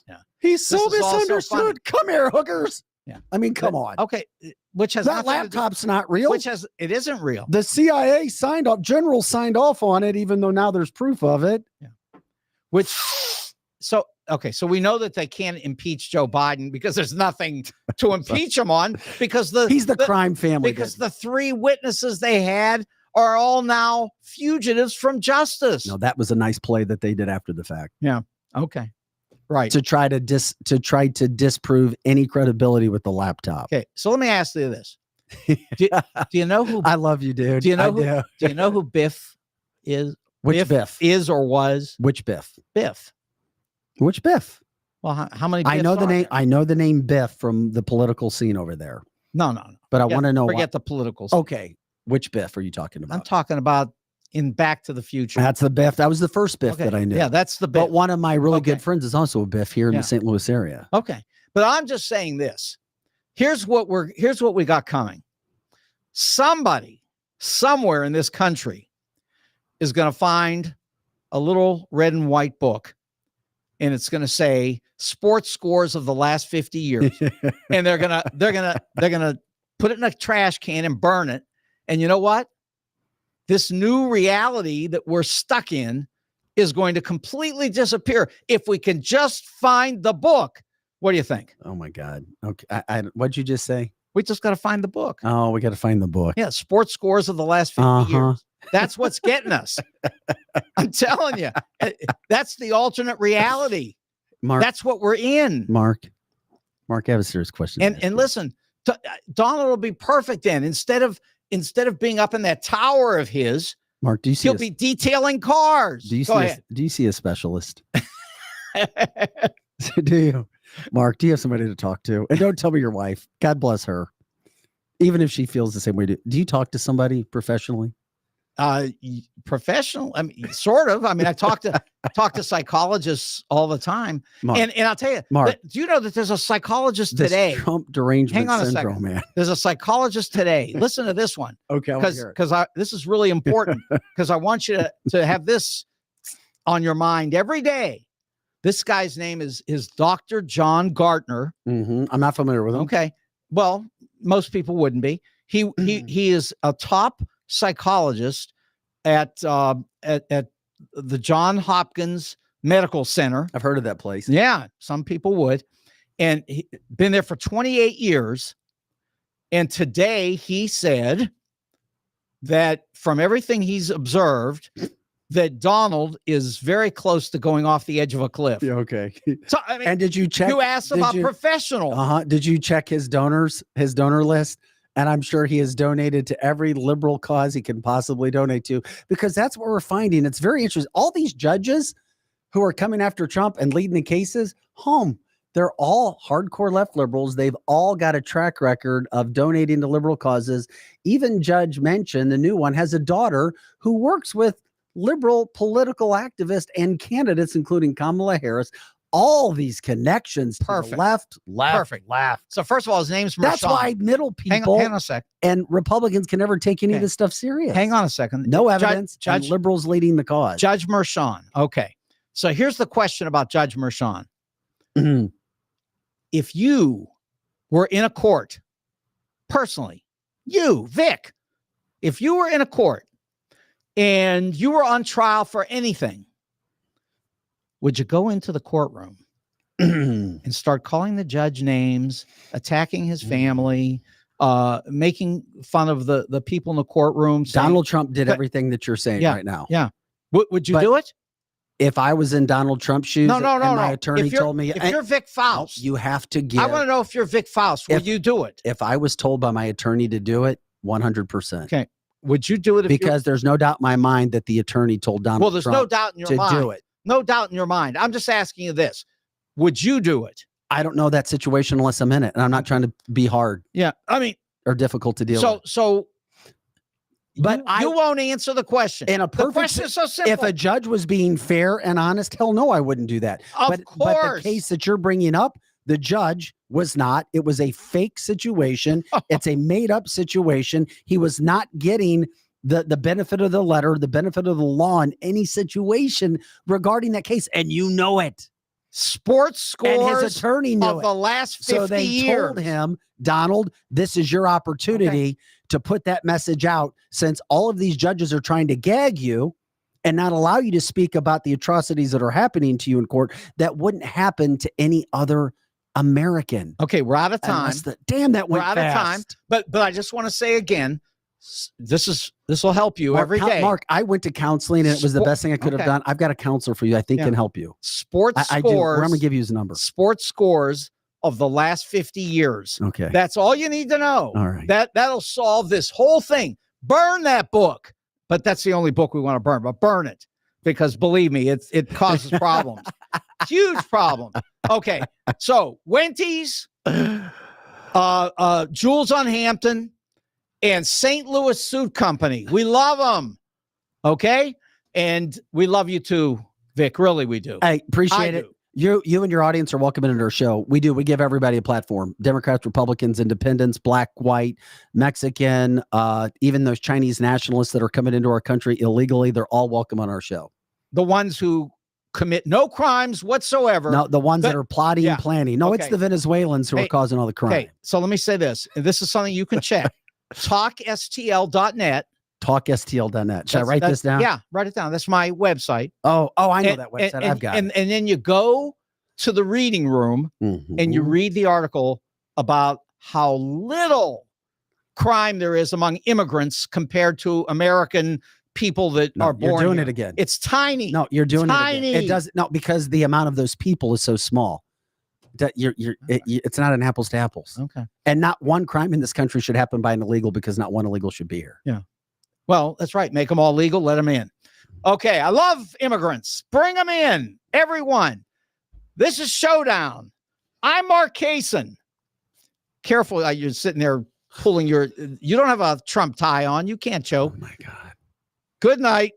Yeah. He's so misunderstood. Come here, hookers. Yeah. I mean, come on. Okay. Which has that laptop's not real. It isn't real. The CIA signed off, generals signed off on it, even though now there's proof of it. Yeah. So we know that they can't impeach Joe Biden because there's nothing to impeach him on, because he's the crime family. Because the three witnesses they had are all now fugitives from justice. No, that was a nice play that they did after the fact. Yeah. Okay. Right. To try to disprove any credibility with the laptop. Okay. So let me ask you this. Do you know who I love you, dude. Do you know who Biff is? Which Biff is or was? Which Biff? Biff. Which Biff? Well, how many Biffs I know the name. there? I know the name Biff from the political scene over there. No. But I want to know. Forget the political scene. Okay. Which Biff are you talking about? I'm talking about in Back to the Future. That's the Biff. That was the first Biff that I knew. Yeah, that's the Biff. But one of my really good friends is also a Biff here in the St. Louis area. Okay. But I'm just saying this. Here's what we got coming. Somebody somewhere in this country is going to find a little red and white book, and it's going to say sports scores of the last 50 years. And they're going to put it in a trash can and burn it. And you know what? This new reality that we're stuck in is going to completely disappear if we can just find the book. What do you think? Oh my God. Okay. What'd you just say? We just got to find the book. Oh, we got to find the book. Yeah. Sports scores of the last 50 years. That's what's getting us. I'm telling you, that's the alternate reality. Mark, that's what we're in. Mark, I have a serious question. And listen, Donald will be perfect then. Instead of being up in that tower of his, Mark, do you see he'll be detailing cars. Do you see a specialist? Do you? Mark, do you have somebody to talk to? And don't tell me your wife. God bless her. Even if she feels the same way. Do you talk to somebody professionally? Professional? I mean, sort of. I mean, I talk to psychologists all the time. Mark, and I'll tell you, Mark, do you know that there's a psychologist today? Trump derangement Hang on syndrome, a second. man. There's a psychologist today. Listen to this one. Okay, because this is really important because I want you to have this on your mind every day. This guy's name is Dr. John Gartner. Mm-hmm. I'm not familiar with him. Okay. Well, most people wouldn't be. He is a top psychologist at the Johns Hopkins Medical Center. I've heard of that place. Yeah, some people would. And he's been there for 28 years. And today he said that from everything he's observed, that Donald is very close to going off the edge of a cliff. Yeah, okay. So, I mean, and did you check? You asked about professional. Did you check his donor list? And I'm sure he has donated to every liberal cause he can possibly donate to, because that's what we're finding. It's very interesting. All these judges who are coming after Trump and leading the cases home, they're all hardcore left liberals. They've all got a track record of donating to liberal causes. Even Judge Manchin, the new one, has a daughter who works with liberal political activists and candidates, including Kamala Harris. All these connections to the left. So first of all, his name's Mershon. That's why middle people hang on a sec. And Republicans can never take any of this stuff serious. Hang on a second. No evidence. And liberals leading the cause. Judge Mershon. Okay. So here's the question about Judge Mershon. If you were in a court, personally, you, Vic, if you were in a court and you were on trial for anything, would you go into the courtroom and start calling the judge names, attacking his family, making fun of the people in the courtroom? Donald Trump did everything that you're saying right now. Yeah. Would you do it? If I was in Donald Trump's shoes, no. My attorney told me, if you're Vic Faust, you have to give. I want to know if you're Vic Faust. Would you do it? If I was told by my attorney to do it, 100%. Okay. Would you do it? Because there's no doubt in my mind that the attorney told Donald Trump no doubt in your mind to do it. No doubt in your mind. I'm just asking you this. Would you do it? I don't know that situation unless I'm in it. And I'm not trying to be hard. Yeah. I mean, or difficult to deal with. But you won't answer the question. The question is so simple. If a judge was being fair and honest, hell no, I wouldn't do that. Of course. But the case that you're bringing up, the judge was not. It was a fake situation. It's a made up situation. He was not getting the benefit of the letter, the benefit of the law in any situation regarding that case. And you know it. Sports scores and his attorney knew of the last 50 years. So they told him, Donald, this is your opportunity to put that message out, since all of these judges are trying to gag you and not allow you to speak about the atrocities that are happening to you in court that wouldn't happen to any other American. Okay, we're out of time. Damn, that went fast. We're out of time. But I just want to say again, this will help you every day. Mark, I went to counseling and it was the best thing I could have done. I've got a counselor for you I think can help you. Sports scores. I'm going to give you his number. Sports scores of the last 50 years. Okay. That's all you need to know. All right. That'll solve this whole thing. Burn that book. But that's the only book we want to burn. But burn it, because believe me, it causes problems. Huge problem. Okay. So Wendy's, Jules on Hampton, and St. Louis Suit Company. We love them. Okay. And we love you too, Vic. Really, we do. I appreciate it. You and your audience are welcome into our show. We give everybody a platform. Democrats, Republicans, independents, black, white, Mexican, even those Chinese nationalists that are coming into our country illegally, they're all welcome on our show. The ones who commit no crimes whatsoever. No, the ones that are plotting, planning. No, it's the Venezuelans who are causing all the crime. Okay, so let me say this. And this is something you can check. TalkSTL.net. TalkSTL.net. Should I write this down? Yeah, write it down. That's my website. Oh, I know that website. I've got it. And then you go to the reading room and you read the article about how little crime there is among immigrants compared to American people that are born. You're doing here. it again. It's tiny. No, you're doing tiny. it again. It does no, because the amount of those people is so small. That it's not an apples to apples. Okay. And not one crime in this country should happen by an illegal, because not one illegal should be here. Yeah. Well, that's right. Make them all legal. Let them in. Okay. I love immigrants. Bring them in. Everyone. This is Showdown. I'm Mark Kaysen. Careful. You're sitting there pulling you don't have a Trump tie on. You can't choke. Oh my God. Good night.